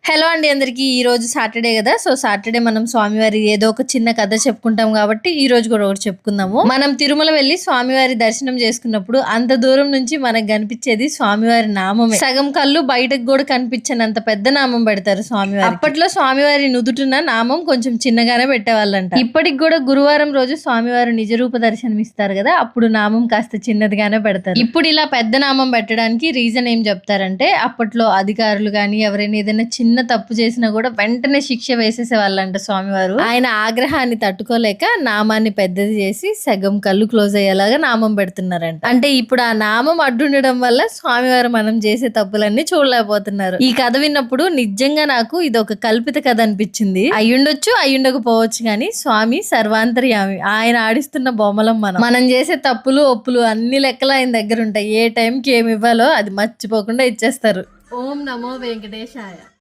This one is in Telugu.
హలో అండి అందరికి ఈ రోజు సాటర్డే కదా. సో సాటర్డే మనం స్వామివారి ఏదో ఒక చిన్న కథ చెప్పుకుంటాం కాబట్టి ఈ రోజు కూడా ఒకటి చెప్పుకుందాము. మనం తిరుమల వెళ్లి స్వామివారి దర్శనం చేసుకున్నప్పుడు అంత దూరం నుంచి మనకు కనిపించేది స్వామివారి నామమే. సగం కళ్ళు బయటకు కూడా కనిపించనంత పెద్ద నామం పెడతారు స్వామివారి. అప్పట్లో స్వామివారి నుదుటిన నామం కొంచెం చిన్నగానే పెట్టేవాళ్ళంట. ఇప్పటికి కూడా గురువారం రోజు స్వామివారు నిజరూప దర్శనం ఇస్తారు కదా, అప్పుడు నామం కాస్త చిన్నదిగానే పెడతారు. ఇప్పుడు ఇలా పెద్ద నామం పెట్టడానికి రీజన్ ఏం చెప్తారంటే, అప్పట్లో అధికారులు గాని ఎవరైనా ఏదైనా చిన్న తప్పు చేసినా కూడా వెంటనే శిక్ష వేసేసే వాళ్ళంట స్వామివారు. ఆయన ఆగ్రహాన్ని తట్టుకోలేక నామాన్ని పెద్దది చేసి సగం కళ్ళు క్లోజ్ అయ్యేలాగా నామం పెడుతున్నారంట. అంటే ఇప్పుడు ఆ నామం అడ్డుండడం వల్ల స్వామివారు మనం చేసే తప్పులన్నీ చూడలేకపోతున్నారు. ఈ కథ విన్నప్పుడు నిజంగా నాకు ఇది ఒక కల్పిత కథ అనిపించింది. అయ్యుండొచ్చు అయ్యుండకపోవచ్చు కానీ స్వామి సర్వాంతర్యామి, ఆయన ఆడిస్తున్న బొమ్మలం. మనం చేసే తప్పులు ఒప్పులు అన్ని లెక్కలు ఆయన దగ్గర ఉంటాయి. ఏ టైంకి ఏమి ఇవ్వాలో అది మర్చిపోకుండా ఇచ్చేస్తారు. ఓం నమో వెంకటేశాయ.